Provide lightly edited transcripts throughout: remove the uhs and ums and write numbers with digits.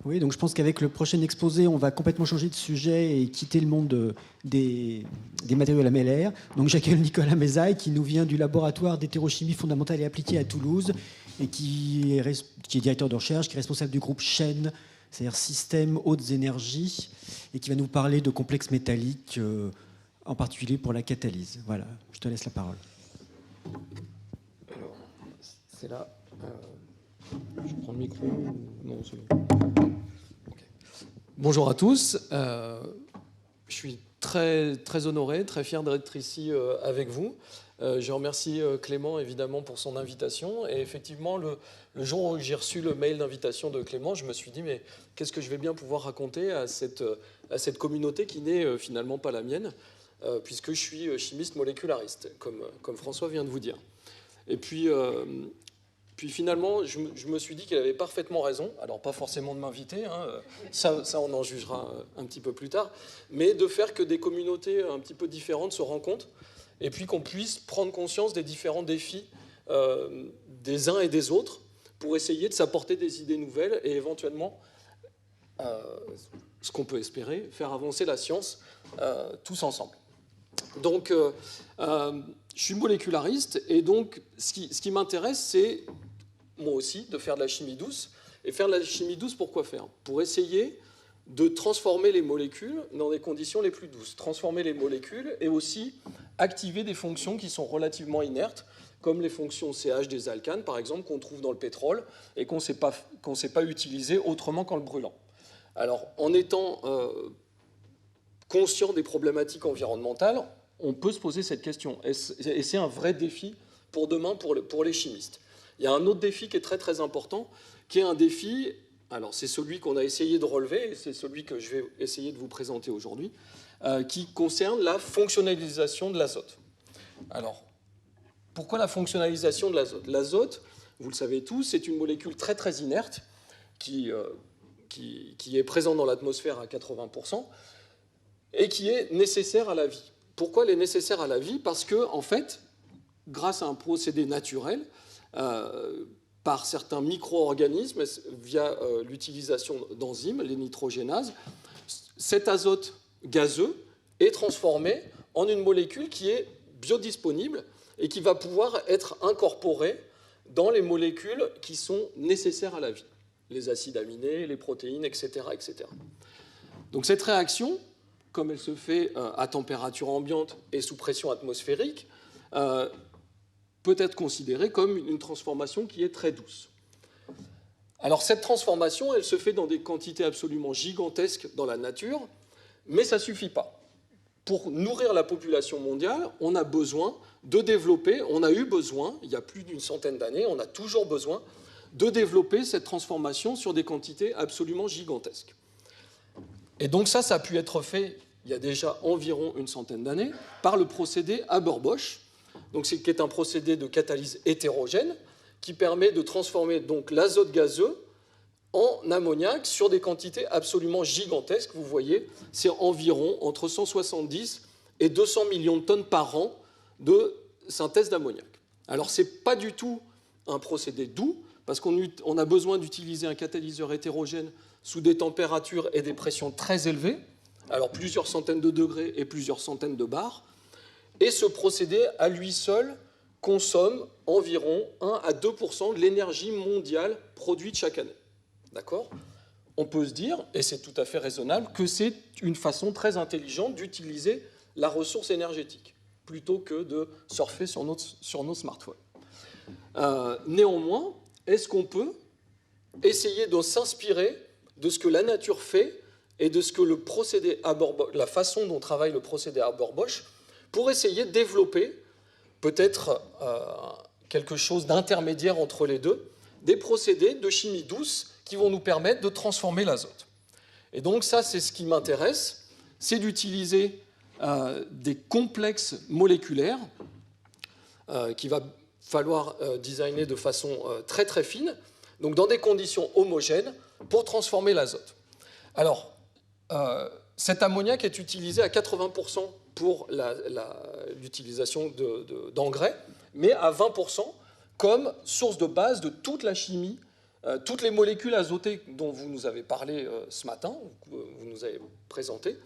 Oui, donc je pense qu'avec le prochain exposé, on va complètement changer de sujet et quitter le monde des matériaux lamellaires. Donc j'accueille Nicolas Mézaille qui nous vient du laboratoire d'hétérochimie fondamentale et appliquée à Toulouse et qui est directeur de recherche, qui est responsable du groupe Chêne, c'est-à-dire Système Hautes Énergies, et qui va nous parler de complexes métalliques, en particulier pour la catalyse. Voilà, je te laisse la parole. Alors, c'est là. Je prends le micro. Non, c'est bon. Okay. Bonjour à tous. Je suis très, très honoré, très fier d'être ici avec vous. Je remercie Clément évidemment pour son invitation. Et effectivement, le jour où j'ai reçu le mail d'invitation de Clément, je me suis dit mais qu'est-ce que je vais bien pouvoir raconter à cette communauté qui n'est finalement pas la mienne, puisque je suis chimiste moléculariste, comme François vient de vous dire. Et puis finalement, je me suis dit qu'elle avait parfaitement raison. Alors, pas forcément de m'inviter, hein, ça, on en jugera un petit peu plus tard, mais de faire que des communautés un petit peu différentes se rencontrent et puis qu'on puisse prendre conscience des différents défis des uns et des autres pour essayer de s'apporter des idées nouvelles et éventuellement, ce qu'on peut espérer, faire avancer la science tous ensemble. Donc, je suis moléculariste et donc, ce qui m'intéresse, c'est moi aussi, de faire de la chimie douce. Et faire de la chimie douce, pourquoi faire? Pour essayer de transformer les molécules dans des conditions les plus douces. Transformer les molécules et aussi activer des fonctions qui sont relativement inertes, comme les fonctions CH des alcanes, par exemple, qu'on trouve dans le pétrole et qu'on ne sait pas utiliser autrement qu'en le brûlant. Alors, en étant conscient des problématiques environnementales, on peut se poser cette question. Et c'est un vrai défi pour demain pour les chimistes. Il y a un autre défi qui est très très important, qui est un défi, alors c'est celui qu'on a essayé de relever, et c'est celui que je vais essayer de vous présenter aujourd'hui, qui concerne la fonctionnalisation de l'azote. Alors, pourquoi la fonctionnalisation de l'azote? L'azote, vous le savez tous, c'est une molécule très très inerte, qui est présente dans l'atmosphère à 80%, et qui est nécessaire à la vie. Pourquoi elle est nécessaire à la vie? Parce que, en fait, grâce à un procédé naturel, par certains micro-organismes via l'utilisation d'enzymes, les nitrogénases, cet azote gazeux est transformé en une molécule qui est biodisponible et qui va pouvoir être incorporée dans les molécules qui sont nécessaires à la vie, les acides aminés, les protéines, etc., etc. Donc cette réaction, comme elle se fait à température ambiante et sous pression atmosphérique, peut être considérée comme une transformation qui est très douce. Alors cette transformation, elle se fait dans des quantités absolument gigantesques dans la nature, mais ça ne suffit pas. Pour nourrir la population mondiale, on a besoin de développer, on a eu besoin, il y a plus d'une centaine d'années, on a toujours besoin de développer cette transformation sur des quantités absolument gigantesques. Et donc ça a pu être fait il y a déjà environ une centaine d'années par le procédé Haber-Bosch, donc qui est un procédé de catalyse hétérogène qui permet de transformer donc l'azote gazeux en ammoniac sur des quantités absolument gigantesques. Vous voyez, c'est environ entre 170 et 200 millions de tonnes par an de synthèse d'ammoniac. Alors, ce n'est pas du tout un procédé doux, parce qu'on a besoin d'utiliser un catalyseur hétérogène sous des températures et des pressions très élevées, alors plusieurs centaines de degrés et plusieurs centaines de bars. Et ce procédé, à lui seul, consomme environ 1 à 2% de l'énergie mondiale produite chaque année. D'accord? On peut se dire, et c'est tout à fait raisonnable, que c'est une façon très intelligente d'utiliser la ressource énergétique, plutôt que de surfer sur nos smartphones. Néanmoins, est-ce qu'on peut essayer de s'inspirer de ce que la nature fait et de ce que le procédé Haber-Bosch, la façon dont travaille le procédé Haber-Bosch, pour essayer de développer peut-être quelque chose d'intermédiaire entre les deux, des procédés de chimie douce qui vont nous permettre de transformer l'azote. Et donc ça, c'est ce qui m'intéresse, c'est d'utiliser des complexes moléculaires qu'il va falloir designer de façon très très fine, donc dans des conditions homogènes, pour transformer l'azote. Alors, cet ammoniac est utilisé à 80% pour l'utilisation d'engrais, mais à 20% comme source de base de toute la chimie toutes les molécules azotées dont vous nous avez parlé ce matin, vous nous avez présenté,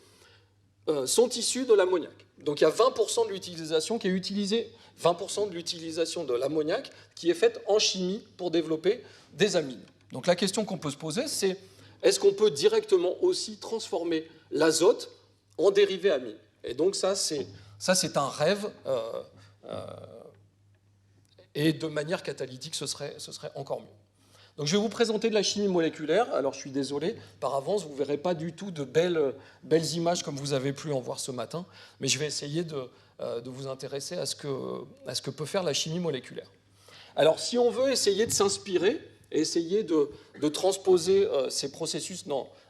sont issues de l'ammoniac. Donc il y a 20% de l'utilisation qui est utilisée, 20% de l'utilisation de l'ammoniac qui est faite en chimie pour développer des amines. Donc la question qu'on peut se poser, c'est est-ce qu'on peut directement aussi transformer l'azote en dérivé amine? Et donc ça, c'est un rêve, et de manière catalytique, ce serait encore mieux. Donc je vais vous présenter de la chimie moléculaire. Alors je suis désolé, par avance, vous ne verrez pas du tout de belles images comme vous avez pu en voir ce matin, mais je vais essayer de vous intéresser à ce que peut faire la chimie moléculaire. Alors si on veut essayer de s'inspirer et essayer de transposer ces processus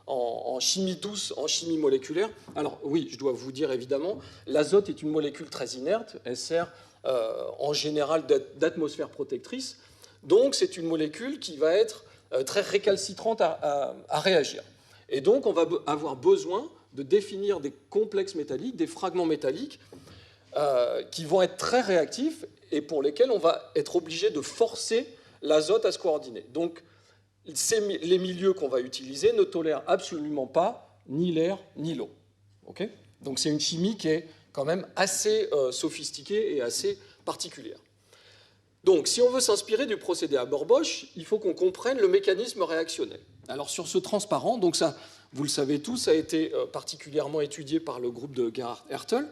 en chimie douce, en chimie moléculaire, alors oui, je dois vous dire évidemment, l'azote est une molécule très inerte, elle sert en général d'atmosphère protectrice. Donc, c'est une molécule qui va être très récalcitrante à réagir. Et donc, on va avoir besoin de définir des complexes métalliques, des fragments métalliques qui vont être très réactifs et pour lesquels on va être obligé de forcer l'azote à se coordonner. Donc, les milieux qu'on va utiliser ne tolèrent absolument pas ni l'air ni l'eau. Okay ? Donc, c'est une chimie qui est quand même assez sophistiquée et assez particulière. Donc, si on veut s'inspirer du procédé Haber-Bosch, il faut qu'on comprenne le mécanisme réactionnel. Alors, sur ce transparent, donc ça, vous le savez tous, ça a été particulièrement étudié par le groupe de Gerhard Hertel.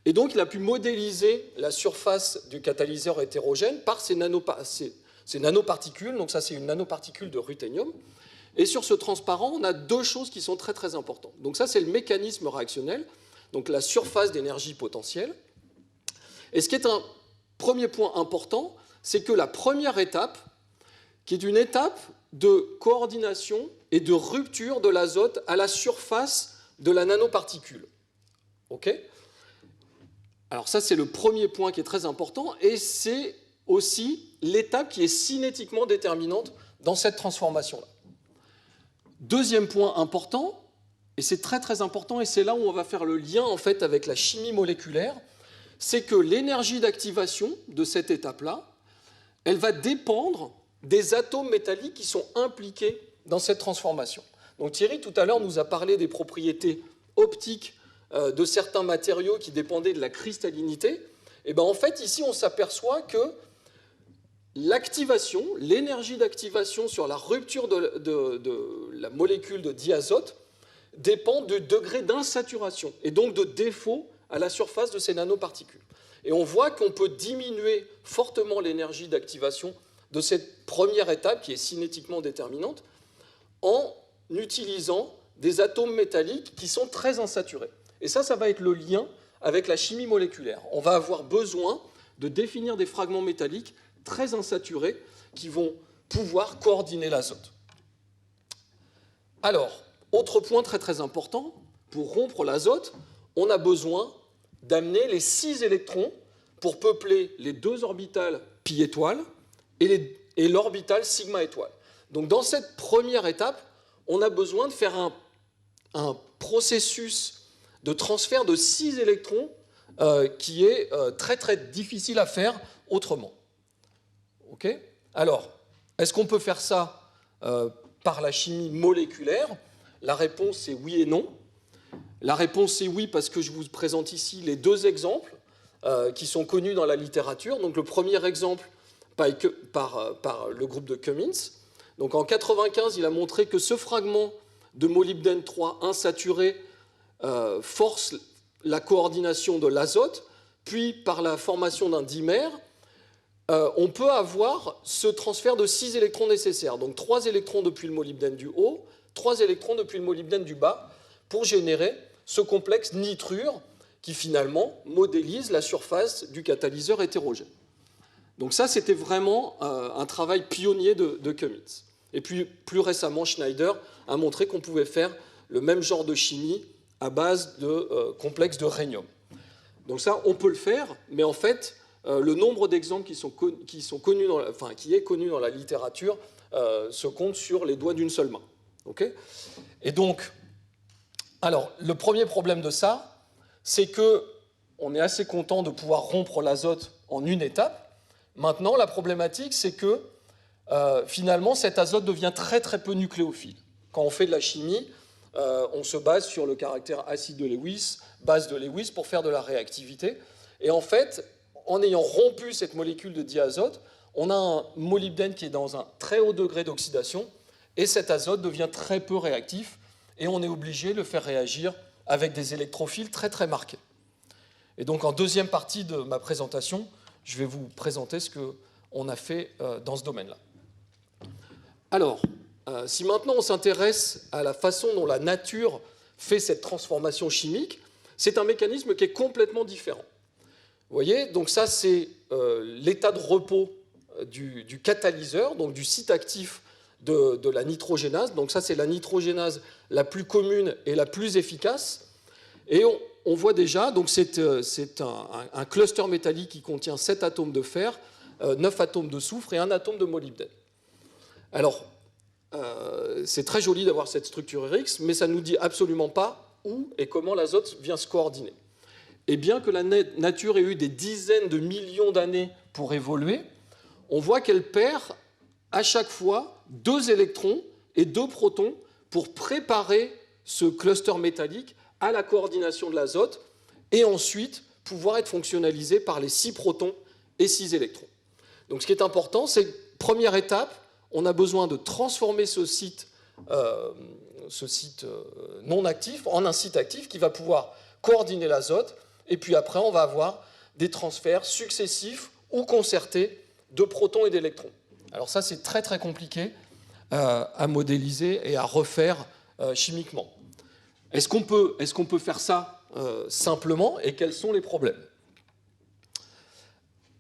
Et donc, il a pu modéliser la surface du catalyseur hétérogène par ces nanoparticules. Donc, ça, c'est une nanoparticule de ruthénium. Et sur ce transparent, on a deux choses qui sont très, très importantes. Donc, ça, c'est le mécanisme réactionnel, donc la surface d'énergie potentielle. Et ce qui est un premier point important, c'est que la première étape, qui est une étape de coordination et de rupture de l'azote à la surface de la nanoparticule. OK ? Alors ça, c'est le premier point qui est très important, et c'est aussi l'étape qui est cinétiquement déterminante dans cette transformation-là. Deuxième point important, et c'est très très important, et c'est là où on va faire le lien en fait avec la chimie moléculaire, c'est que l'énergie d'activation de cette étape-là, elle va dépendre des atomes métalliques qui sont impliqués dans cette transformation. Donc Thierry, tout à l'heure, nous a parlé des propriétés optiques de certains matériaux qui dépendaient de la cristallinité. Et bien en fait, ici, on s'aperçoit que l'activation, l'énergie d'activation sur la rupture de la molécule de diazote dépend du degré d'insaturation et donc de défaut à la surface de ces nanoparticules. Et on voit qu'on peut diminuer fortement l'énergie d'activation de cette première étape qui est cinétiquement déterminante en utilisant des atomes métalliques qui sont très insaturés. Et ça va être le lien avec la chimie moléculaire. On va avoir besoin de définir des fragments métalliques très insaturés qui vont pouvoir coordonner l'azote. Alors, autre point très très important, pour rompre l'azote, on a besoin d'amener les 6 électrons pour peupler les 2 orbitales pi étoile et l'orbital sigma étoile. Donc dans cette première étape, on a besoin de faire un processus de transfert de 6 électrons qui est très très difficile à faire autrement. Okay ? Alors, est-ce qu'on peut faire ça par la chimie moléculaire ? La réponse est oui et non. La réponse est oui parce que je vous présente ici les 2 exemples qui sont connus dans la littérature. Donc le premier exemple par le groupe de Cummins. Donc en 1995, il a montré que ce fragment de molybdène 3 insaturé force la coordination de l'azote, puis par la formation d'un dimère, on peut avoir ce transfert de 6 électrons nécessaires. Donc 3 électrons depuis le molybdène du haut, 3 électrons depuis le molybdène du bas, pour générer ce complexe nitrure qui finalement modélise la surface du catalyseur hétérogène. Donc ça, c'était vraiment un travail pionnier de Cummins. Et puis plus récemment, Schneider a montré qu'on pouvait faire le même genre de chimie à base de complexes de rhénium. Donc ça, on peut le faire, mais en fait, le nombre d'exemples qui est connu dans la littérature se compte sur les doigts d'une seule main. Okay ? Et donc, alors, le premier problème de ça, c'est qu'on est assez content de pouvoir rompre l'azote en une étape. Maintenant, la problématique, c'est que finalement, cet azote devient très très peu nucléophile. Quand on fait de la chimie, on se base sur le caractère acide de Lewis, base de Lewis, pour faire de la réactivité. Et en fait, en ayant rompu cette molécule de diazote, on a un molybdène qui est dans un très haut degré d'oxydation, et cet azote devient très peu réactif, et on est obligé de le faire réagir avec des électrophiles très très marqués. Et donc en deuxième partie de ma présentation, je vais vous présenter ce qu'on a fait dans ce domaine-là. Alors, si maintenant on s'intéresse à la façon dont la nature fait cette transformation chimique, c'est un mécanisme qui est complètement différent. Vous voyez, donc ça c'est l'état de repos du catalyseur, donc du site actif de la nitrogénase. Donc ça c'est la nitrogénase la plus commune et la plus efficace. Et on voit déjà, donc c'est un cluster métallique qui contient 7 atomes de fer, 9 atomes de soufre et 1 atome de molybdène. Alors, c'est très joli d'avoir cette structure RX, mais ça ne nous dit absolument pas où et comment l'azote vient se coordonner. Et bien que la nature ait eu des dizaines de millions d'années pour évoluer, on voit qu'elle perd à chaque fois 2 électrons et 2 protons pour préparer ce cluster métallique à la coordination de l'azote et ensuite pouvoir être fonctionnalisé par les 6 protons et 6 électrons. Donc ce qui est important, c'est que première étape, on a besoin de transformer ce site non actif en un site actif qui va pouvoir coordonner l'azote, et puis après on va avoir des transferts successifs ou concertés de protons et d'électrons. Alors ça c'est très très compliqué à modéliser et à refaire chimiquement. Est-ce qu'on peut faire ça simplement, et quels sont les problèmes?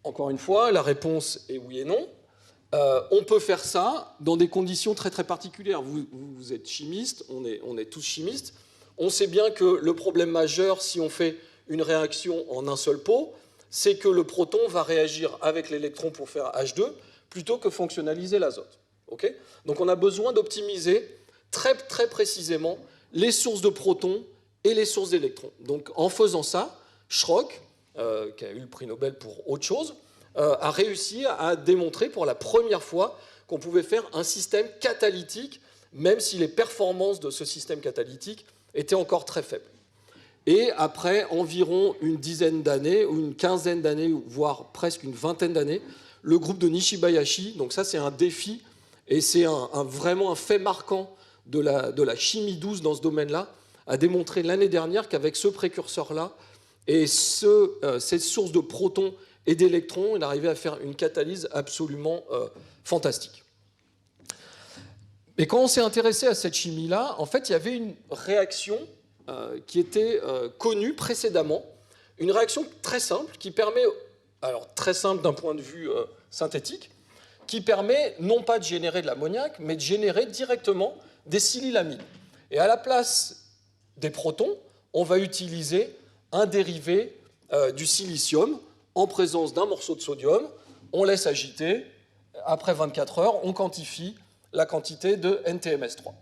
Encore une fois, la réponse est oui et non. On peut faire ça dans des conditions très très particulières. Vous êtes chimiste, on est tous chimistes. On sait bien que le problème majeur, si on fait une réaction en un seul pot, c'est que le proton va réagir avec l'électron pour faire H2 plutôt que fonctionnaliser l'azote. Okay ? Donc on a besoin d'optimiser très très précisément les sources de protons et les sources d'électrons. Donc en faisant ça, Schrock, qui a eu le prix Nobel pour autre chose, a réussi à démontrer pour la première fois qu'on pouvait faire un système catalytique, même si les performances de ce système catalytique étaient encore très faibles. Et après environ une dizaine d'années, ou une quinzaine d'années, voire presque une vingtaine d'années, le groupe de Nishibayashi, donc ça c'est un défi, et c'est vraiment un fait marquant de la chimie douce dans ce domaine-là, a démontré l'année dernière qu'avec ce précurseur-là et cette source de protons et d'électrons, il arrivait à faire une catalyse absolument fantastique. Mais quand on s'est intéressé à cette chimie-là, en fait, il y avait une réaction qui était connue précédemment, une réaction très simple qui permet, alors très simple d'un point de vue synthétique, qui permet non pas de générer de l'ammoniac, mais de générer directement des silylamines. Et à la place des protons, on va utiliser un dérivé du silicium en présence d'un morceau de sodium, on laisse agiter, après 24 heures, on quantifie la quantité de NTMS3.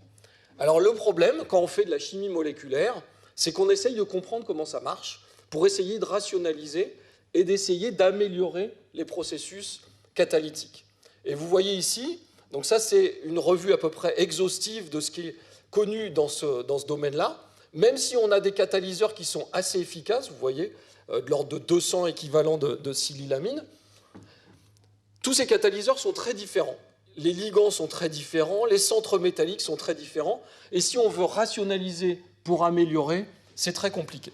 Alors le problème, quand on fait de la chimie moléculaire, c'est qu'on essaye de comprendre comment ça marche pour essayer de rationaliser et d'essayer d'améliorer les processus catalytiques. Et vous voyez ici, donc ça c'est une revue à peu près exhaustive de ce qui est connu dans ce domaine-là, même si on a des catalyseurs qui sont assez efficaces, vous voyez, de l'ordre de 200 équivalents de silylamine. Tous ces catalyseurs sont très différents. Les ligands sont très différents, les centres métalliques sont très différents, et si on veut rationaliser pour améliorer, c'est très compliqué.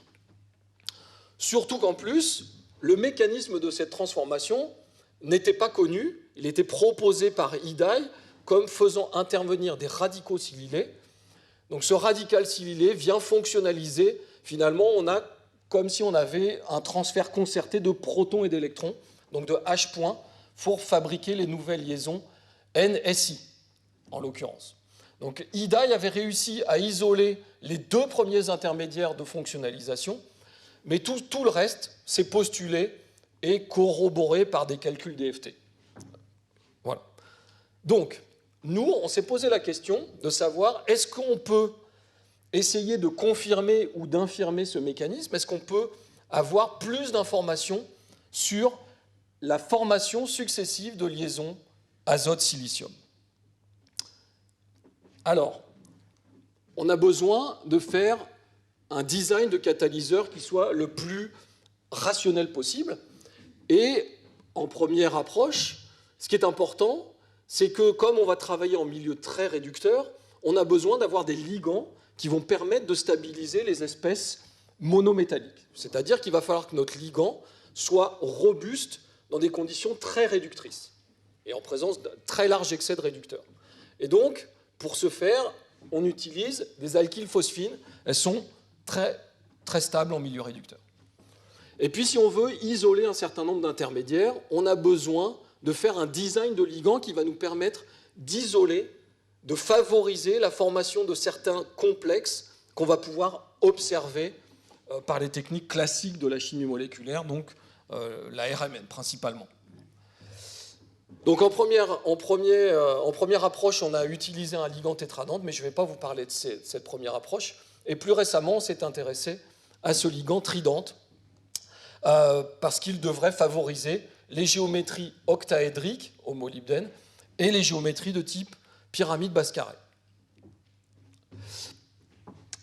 Surtout qu'en plus, le mécanisme de cette transformation n'était pas connu, il était proposé par Idai comme faisant intervenir des radicaux silylés. Donc ce radical silylé vient fonctionnaliser, finalement on a comme si on avait un transfert concerté de protons et d'électrons, donc de H pour fabriquer les nouvelles liaisons NSI, en l'occurrence. Donc Idai avait réussi à isoler les 2 premiers intermédiaires de fonctionnalisation, mais tout le reste s'est postulé et corroboré par des calculs DFT. Voilà. Donc, nous, on s'est posé la question de savoir est-ce qu'on peut essayer de confirmer ou d'infirmer ce mécanisme? Est-ce qu'on peut avoir plus d'informations sur la formation successive de liaisons azote-silicium. Alors, on a besoin de faire un design de catalyseur qui soit le plus rationnel possible. Et en première approche, ce qui est important, c'est que comme on va travailler en milieu très réducteur, on a besoin d'avoir des ligands qui vont permettre de stabiliser les espèces monométalliques. C'est-à-dire qu'il va falloir que notre ligand soit robuste dans des conditions très réductrices et en présence d'un très large excès de réducteurs. Et donc, pour ce faire, on utilise des alkylphosphines. Elles sont très, très stables en milieu réducteur. Et puis, si on veut isoler un certain nombre d'intermédiaires, on a besoin de faire un design de ligand qui va nous permettre d'isoler, de favoriser la formation de certains complexes qu'on va pouvoir observer par les techniques classiques de la chimie moléculaire, donc la RMN principalement. Donc en première approche, on a utilisé un ligand tétradente, mais je ne vais pas vous parler de cette première approche. Et plus récemment, on s'est intéressé à ce ligand tridente, parce qu'il devrait favoriser les géométries octaédriques au molybdène et les géométries de type pyramide basse carrée.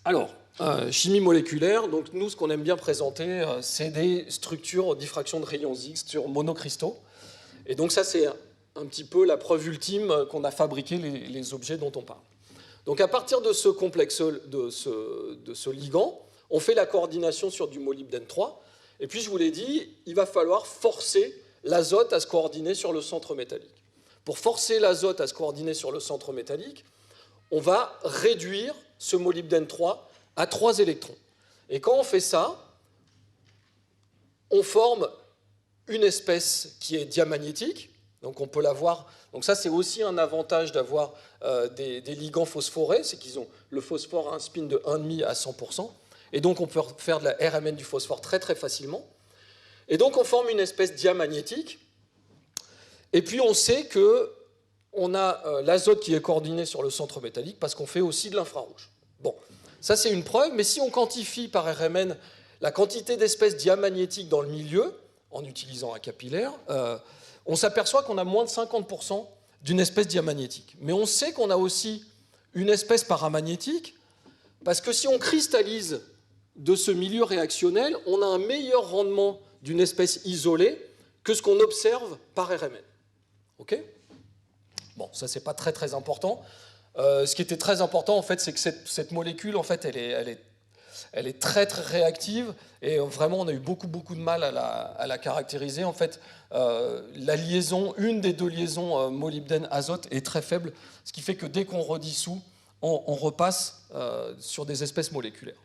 Alors, chimie moléculaire, donc nous, ce qu'on aime bien présenter, c'est des structures diffraction de rayons X sur monocristaux. Et donc ça, c'est un petit peu la preuve ultime qu'on a fabriqué les objets dont on parle. Donc à partir de ce complexe, de ce ligand, on fait la coordination sur du molybdène 3. Et puis, je vous l'ai dit, il va falloir forcer l'azote à se coordonner sur le centre métallique. Pour forcer l'azote à se coordonner sur le centre métallique, on va réduire ce molybdène 3 à 3 électrons. Et quand on fait ça, on forme une espèce qui est diamagnétique. Donc on peut l'avoir. Donc ça, c'est aussi un avantage d'avoir des ligands phosphorés, c'est qu'ils ont le phosphore à un spin de 1,5 à 100%. Et donc on peut faire de la RMN du phosphore très très facilement. Et donc on forme une espèce diamagnétique. Et puis on sait qu'on a l'azote qui est coordonné sur le centre métallique parce qu'on fait aussi de l'infrarouge. Bon, ça c'est une preuve, mais si on quantifie par RMN la quantité d'espèces diamagnétiques dans le milieu, en utilisant un capillaire, on s'aperçoit qu'on a moins de 50% d'une espèce diamagnétique. Mais on sait qu'on a aussi une espèce paramagnétique, parce que si on cristallise de ce milieu réactionnel, on a un meilleur rendement d'une espèce isolée que ce qu'on observe par RMN. OK ? Bon, ça, c'est pas très, très important. Ce qui était très important, en fait, c'est que cette molécule, en fait, elle est très, très réactive, et vraiment, on a eu beaucoup, beaucoup de mal à la caractériser. En fait, la liaison, une des deux liaisons molybdène-azote est très faible, ce qui fait que dès qu'on redissout, on repasse sur des espèces moléculaires.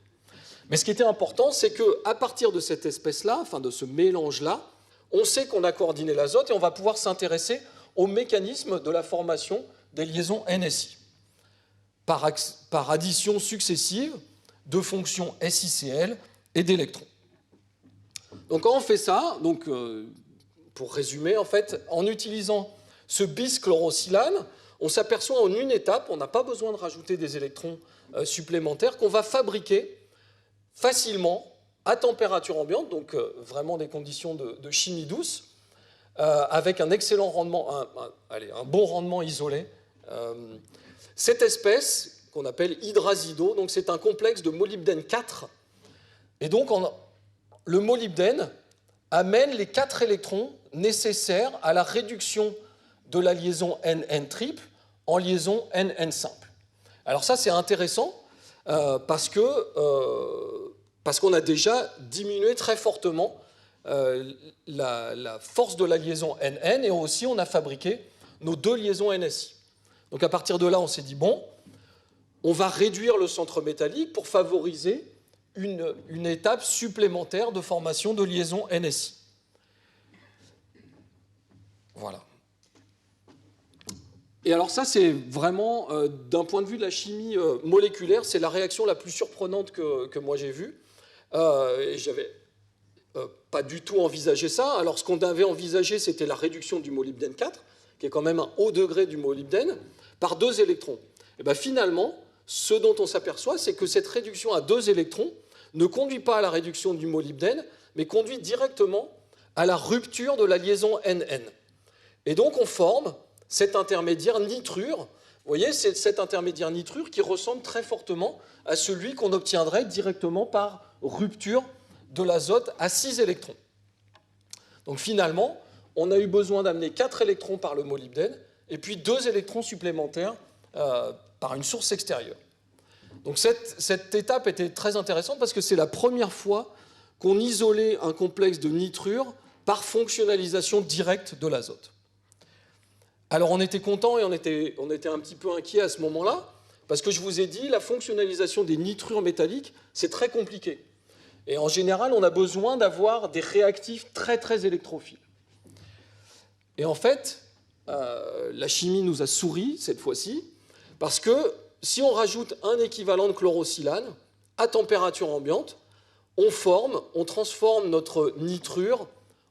Mais ce qui était important, c'est qu'à partir de cette espèce-là, enfin de ce mélange-là, on sait qu'on a coordonné l'azote et on va pouvoir s'intéresser au mécanisme de la formation des liaisons NSI par addition successive de fonctions SiCl et d'électrons. Donc quand on fait ça, donc, pour résumer, en fait, en utilisant ce bis-chlorosilane, on s'aperçoit en une étape, on n'a pas besoin de rajouter des électrons supplémentaires, qu'on va fabriquer facilement à température ambiante, donc vraiment des conditions de chimie douce, avec un excellent rendement, un bon rendement isolé. Cette espèce qu'on appelle hydrazido, donc c'est un complexe de molybdène 4, et donc le molybdène amène les 4 électrons nécessaires à la réduction de la liaison NN triple en liaison NN simple. Alors ça, c'est intéressant parce qu'on a déjà diminué très fortement la force de la liaison NN, et aussi on a fabriqué nos 2 liaisons NSI. Donc à partir de là, on s'est dit, bon, on va réduire le centre métallique pour favoriser une étape supplémentaire de formation de liaison NSI. Voilà. Et alors ça, c'est vraiment, d'un point de vue de la chimie moléculaire, c'est la réaction la plus surprenante que moi j'ai vue. Et j'avais pas du tout envisagé ça. Alors ce qu'on avait envisagé, c'était la réduction du molybdène 4, qui est quand même un haut degré du molybdène, par 2 électrons. Et bien finalement, ce dont on s'aperçoit, c'est que cette réduction à 2 électrons ne conduit pas à la réduction du molybdène, mais conduit directement à la rupture de la liaison NN. Et donc on forme cet intermédiaire nitrure. Vous voyez, c'est cet intermédiaire nitrure qui ressemble très fortement à celui qu'on obtiendrait directement par rupture de l'azote à 6 électrons. Donc finalement, on a eu besoin d'amener 4 électrons par le molybdène et puis 2 électrons supplémentaires par une source extérieure. Donc cette étape était très intéressante parce que c'est la première fois qu'on isolait un complexe de nitrure par fonctionnalisation directe de l'azote. Alors on était content et on était un petit peu inquiet à ce moment-là, parce que je vous ai dit, la fonctionnalisation des nitrures métalliques, c'est très compliqué. Et en général, on a besoin d'avoir des réactifs très très électrophiles. Et en fait, la chimie nous a souri cette fois-ci, parce que si on rajoute un équivalent de chlorosilane à température ambiante, on transforme notre nitrure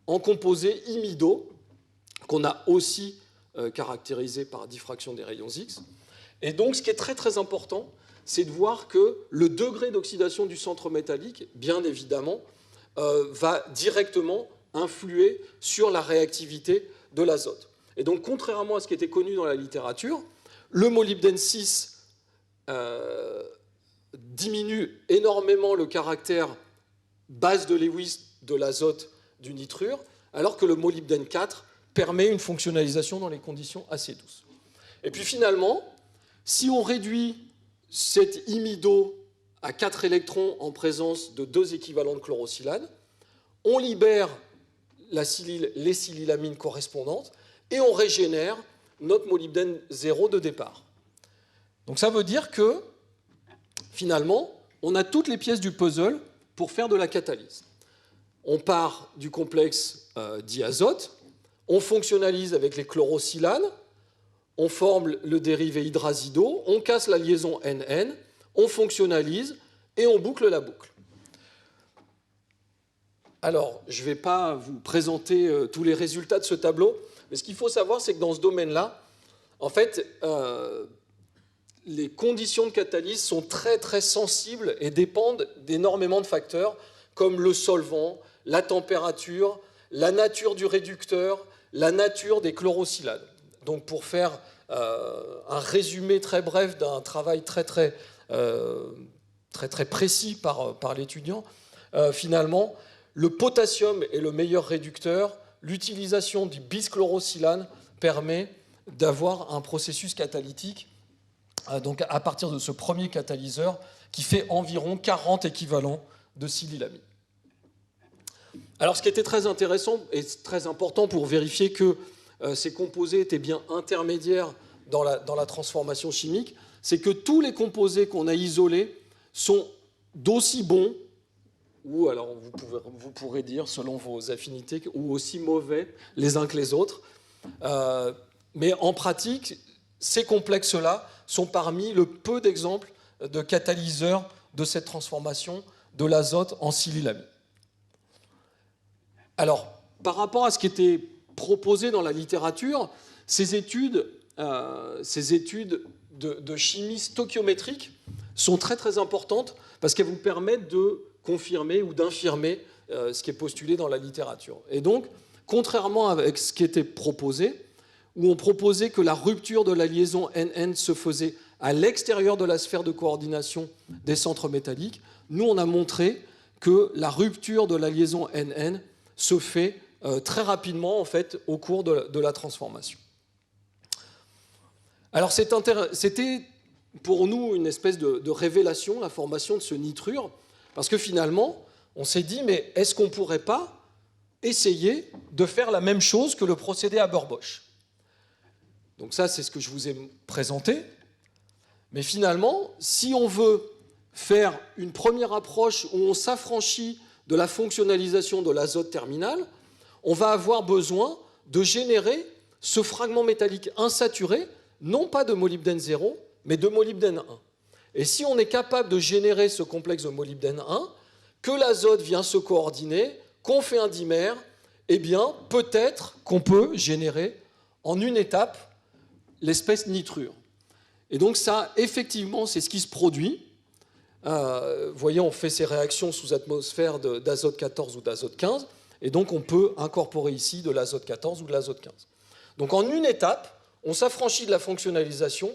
en composé imido, qu'on a aussi caractérisé par diffraction des rayons X. Et donc, ce qui est très très important, c'est de voir que le degré d'oxydation du centre métallique, bien évidemment, va directement influer sur la réactivité de l'azote. Et donc, contrairement à ce qui était connu dans la littérature, le molybdène 6 diminue énormément le caractère base de Lewis de l'azote du nitrure, alors que le molybdène 4 permet une fonctionnalisation dans les conditions assez douces. Et puis finalement, si on réduit cet imido à 4 électrons en présence de 2 équivalents de chlorosilane, on libère les silylamines correspondantes et on régénère notre molybdène 0 de départ. Donc ça veut dire que, finalement, on a toutes les pièces du puzzle pour faire de la catalyse. On part du complexe diazote, on fonctionnalise avec les chlorosilanes, on forme le dérivé hydrazido, on casse la liaison NN, on fonctionnalise et on boucle la boucle. Alors, je ne vais pas vous présenter tous les résultats de ce tableau, mais ce qu'il faut savoir, c'est que dans ce domaine-là, en fait, les conditions de catalyse sont très très sensibles et dépendent d'énormément de facteurs comme le solvant, la température, la nature du réducteur, la nature des chlorosilanes. Donc pour faire un résumé très bref d'un travail très précis par l'étudiant, finalement, le potassium est le meilleur réducteur. L'utilisation du bischlorosilane permet d'avoir un processus catalytique donc à partir de ce premier catalyseur qui fait environ 40 équivalents de silylamine. Alors ce qui était très intéressant et très important pour vérifier que ces composés étaient bien intermédiaires dans la transformation chimique, c'est que tous les composés qu'on a isolés sont d'aussi bons, ou alors vous pourrez dire selon vos affinités, ou aussi mauvais les uns que les autres. Mais en pratique, ces complexes-là sont parmi le peu d'exemples de catalyseurs de cette transformation de l'azote en silylamine. Alors, par rapport à ce qui était proposé dans la littérature, ces études de chimie stoichiométrique sont très très importantes parce qu'elles vous permettent de confirmer ou d'infirmer ce qui est postulé dans la littérature. Et donc, contrairement avec ce qui était proposé, où on proposait que la rupture de la liaison NN se faisait à l'extérieur de la sphère de coordination des centres métalliques, nous on a montré que la rupture de la liaison NN se fait très rapidement en fait, au cours de la transformation. Alors c'était pour nous une espèce de révélation, la formation de ce nitrure, parce que finalement, on s'est dit, mais est-ce qu'on ne pourrait pas essayer de faire la même chose que le procédé Haber-Bosch ? Donc ça, c'est ce que je vous ai présenté. Mais finalement, si on veut faire une première approche où on s'affranchit de la fonctionnalisation de l'azote terminal, on va avoir besoin de générer ce fragment métallique insaturé, non pas de molybdène 0, mais de molybdène 1. Et si on est capable de générer ce complexe de molybdène 1, que l'azote vient se coordonner, qu'on fait un dimère, eh bien, peut-être qu'on peut générer en une étape l'espèce nitrure. Et donc ça, effectivement, c'est ce qui se produit. Vous voyez, on fait ces réactions sous atmosphère d'azote 14 ou d'azote 15, et donc on peut incorporer ici de l'azote 14 ou de l'azote 15. Donc en une étape, on s'affranchit de la fonctionnalisation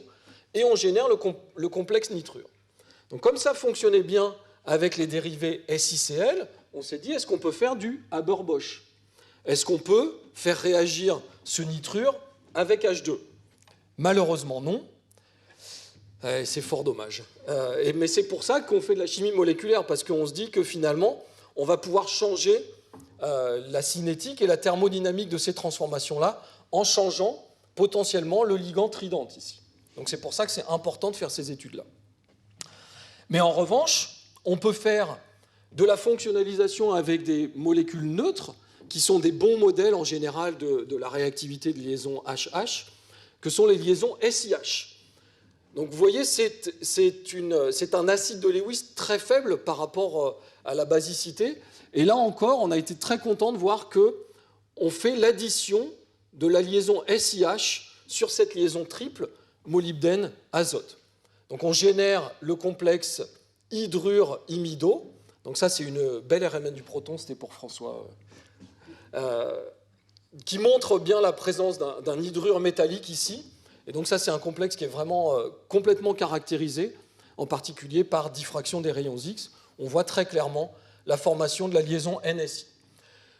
et on génère le complexe nitrure. Donc comme ça fonctionnait bien avec les dérivés SiCl, on s'est dit, est-ce qu'on peut faire du Haber-Bosch? Est-ce qu'on peut faire réagir ce nitrure avec H2? Malheureusement non. C'est fort dommage. Mais c'est pour ça qu'on fait de la chimie moléculaire, parce qu'on se dit que finalement, on va pouvoir changer la cinétique et la thermodynamique de ces transformations-là en changeant potentiellement le ligand tridente ici. Donc c'est pour ça que c'est important de faire ces études-là. Mais en revanche, on peut faire de la fonctionnalisation avec des molécules neutres, qui sont des bons modèles en général de la réactivité de liaison HH, que sont les liaisons SiH. Donc vous voyez, c'est un acide de Lewis très faible par rapport à la basicité. Et là encore, on a été très content de voir qu'on fait l'addition de la liaison SiH sur cette liaison triple molybdène-azote. Donc on génère le complexe hydrure-imido. Donc ça, c'est une belle RMN du proton, c'était pour François, qui montre bien la présence d'un hydrure métallique ici. Et donc ça, c'est un complexe qui est vraiment complètement caractérisé, en particulier par diffraction des rayons X. On voit très clairement la formation de la liaison NSI.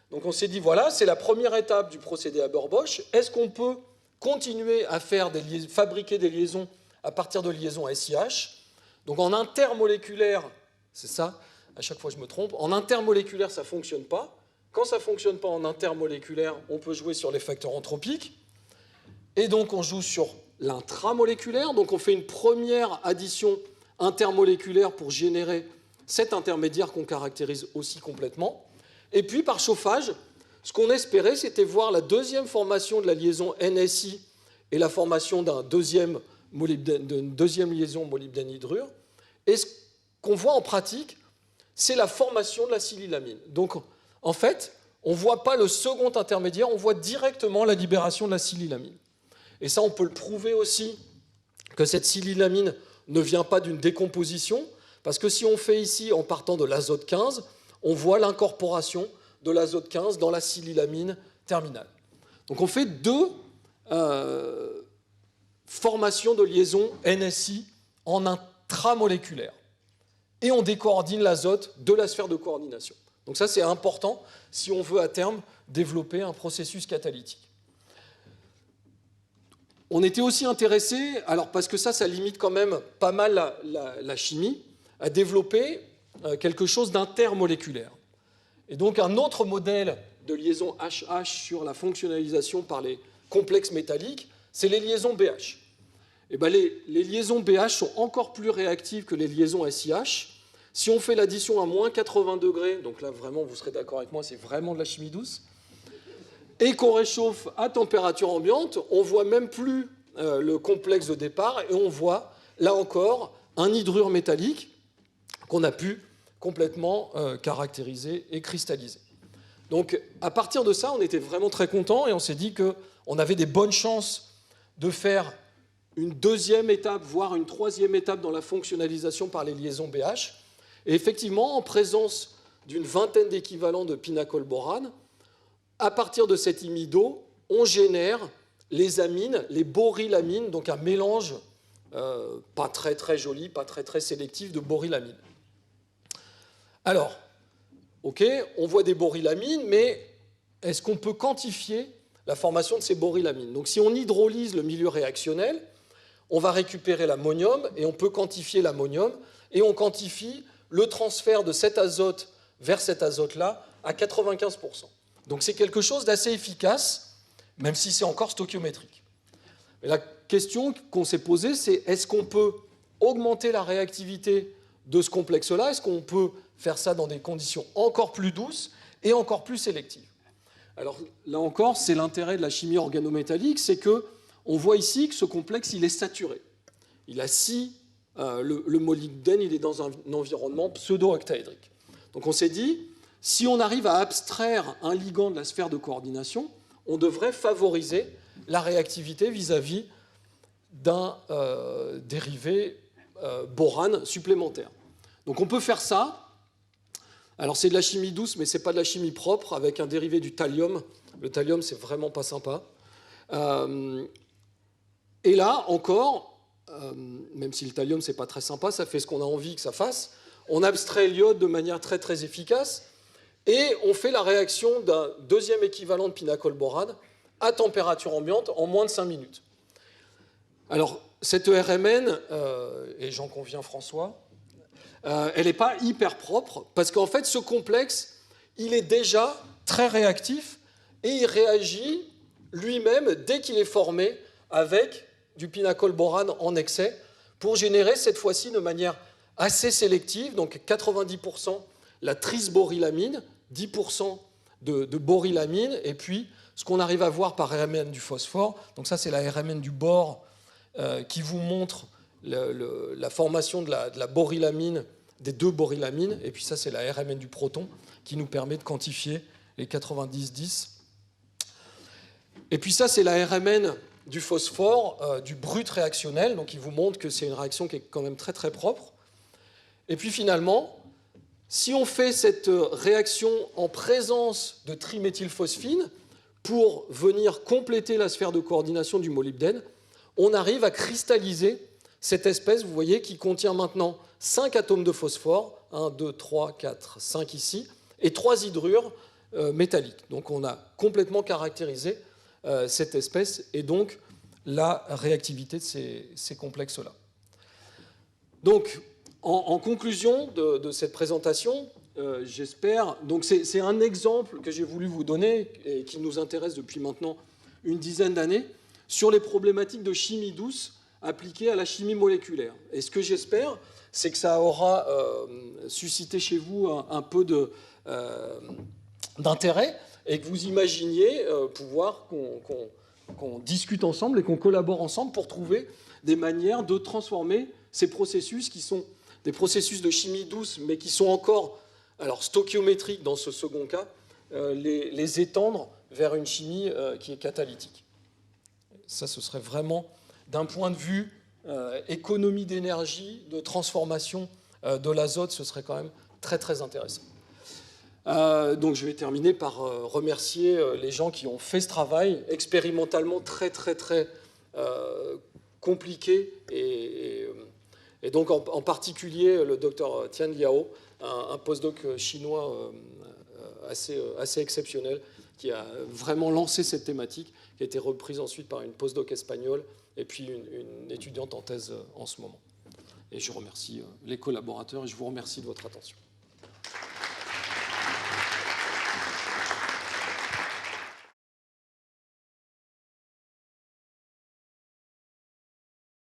Donc on s'est dit, voilà, c'est la première étape du procédé Haber-Bosch. Est-ce qu'on peut continuer à fabriquer des liaisons à partir de liaisons SiH? Donc en intermoléculaire, c'est ça, à chaque fois je me trompe, en intermoléculaire, ça ne fonctionne pas. Quand ça ne fonctionne pas en intermoléculaire, on peut jouer sur les facteurs anthropiques. Et donc on joue sur l'intramoléculaire. Donc on fait une première addition intermoléculaire pour générer cet intermédiaire qu'on caractérise aussi complètement. Et puis par chauffage, ce qu'on espérait, c'était voir la deuxième formation de la liaison NSI et la formation d'une deuxième liaison molybdène-hydrure. Et ce qu'on voit en pratique, c'est la formation de la silylamine. Donc en fait, on ne voit pas le second intermédiaire, on voit directement la libération de la silylamine. Et ça, on peut le prouver aussi, que cette silylamine ne vient pas d'une décomposition, parce que si on fait ici, en partant de l'azote 15, on voit l'incorporation de l'azote 15 dans la silylamine terminale. Donc on fait deux formations de liaison NSI en intramoléculaire. Et on décoordine l'azote de la sphère de coordination. Donc ça, c'est important si on veut à terme développer un processus catalytique. On était aussi intéressé, alors parce que ça limite quand même pas mal la chimie, à développer quelque chose d'intermoléculaire. Et donc un autre modèle de liaison HH sur la fonctionnalisation par les complexes métalliques, c'est les liaisons BH. Et bien les liaisons BH sont encore plus réactives que les liaisons SiH. Si on fait l'addition à moins 80 degrés, donc là vraiment vous serez d'accord avec moi, c'est vraiment de la chimie douce, et qu'on réchauffe à température ambiante, on ne voit même plus le complexe de départ et on voit, là encore, un hydrure métallique qu'on a pu complètement caractériser et cristalliser. Donc, à partir de ça, on était vraiment très contents et on s'est dit qu'on avait des bonnes chances de faire une deuxième étape, voire une troisième étape dans la fonctionnalisation par les liaisons BH. Et effectivement, en présence d'une vingtaine d'équivalents de pinacol-borane, à partir de cet imido, on génère les amines, les borylamines, donc un mélange pas très très joli, pas très très sélectif de borylamines. Alors, ok, on voit des borylamines, mais est-ce qu'on peut quantifier la formation de ces borylamines? Donc si on hydrolyse le milieu réactionnel, on va récupérer l'ammonium et on peut quantifier l'ammonium et on quantifie le transfert de cet azote vers cet azote-là à 95%. Donc c'est quelque chose d'assez efficace, même si c'est encore stoichiométrique. Mais la question qu'on s'est posée, c'est est-ce qu'on peut augmenter la réactivité de ce complexe-là? Est-ce qu'on peut faire ça dans des conditions encore plus douces et encore plus sélectives? Alors là encore, c'est l'intérêt de la chimie organométallique, c'est qu'on voit ici que ce complexe, il est saturé. Il a le molybdène, il est dans un environnement pseudo-octaédrique. Donc on s'est dit, si on arrive à abstraire un ligand de la sphère de coordination, on devrait favoriser la réactivité vis-à-vis d'un dérivé borane supplémentaire. Donc on peut faire ça. Alors c'est de la chimie douce, mais ce n'est pas de la chimie propre, avec un dérivé du thallium. Le thallium, c'est vraiment pas sympa. Et là, encore, même si le thallium, c'est pas très sympa, ça fait ce qu'on a envie que ça fasse. On abstrait l'iode de manière très très efficace et on fait la réaction d'un deuxième équivalent de pinacolborane à température ambiante en moins de 5 minutes. Alors, cette RMN, et j'en conviens François, elle n'est pas hyper propre parce qu'en fait, ce complexe, il est déjà très réactif et il réagit lui-même dès qu'il est formé avec du pinacolborane en excès pour générer cette fois-ci de manière assez sélective, donc 90% la trisborylamine, 10% de borylamine, et puis ce qu'on arrive à voir par RMN du phosphore. Donc ça, c'est la RMN du bore qui vous montre la formation de la borylamine, des deux borylamines, et puis ça, c'est la RMN du proton qui nous permet de quantifier les 90-10. Et puis ça, c'est la RMN du phosphore, du brut réactionnel, donc il vous montre que c'est une réaction qui est quand même très très propre. Et puis finalement, si on fait cette réaction en présence de triméthylphosphine pour venir compléter la sphère de coordination du molybdène, on arrive à cristalliser cette espèce, vous voyez, qui contient maintenant 5 atomes de phosphore, 1, 2, 3, 4, 5 ici, et 3 hydrures métalliques. Donc on a complètement caractérisé cette espèce et donc la réactivité de ces complexes-là. Donc, en conclusion de cette présentation, j'espère... Donc c'est un exemple que j'ai voulu vous donner et qui nous intéresse depuis maintenant une dizaine d'années sur les problématiques de chimie douce appliquées à la chimie moléculaire. Et ce que j'espère, c'est que ça aura suscité chez vous un peu d'intérêt et que vous imaginiez pouvoir qu'on discute ensemble et qu'on collabore ensemble pour trouver des manières de transformer ces processus qui sont des processus de chimie douce, mais qui sont encore stoichiométriques dans ce second cas, les étendre vers une chimie qui est catalytique. Ça, ce serait vraiment, d'un point de vue économie d'énergie, de transformation de l'azote, ce serait quand même très très intéressant. Donc je vais terminer par remercier les gens qui ont fait ce travail expérimentalement très très très compliqué et donc en particulier le docteur Tian Liao, un postdoc chinois assez exceptionnel qui a vraiment lancé cette thématique, qui a été reprise ensuite par une postdoc espagnole et puis une étudiante en thèse en ce moment. Et je remercie les collaborateurs et je vous remercie de votre attention.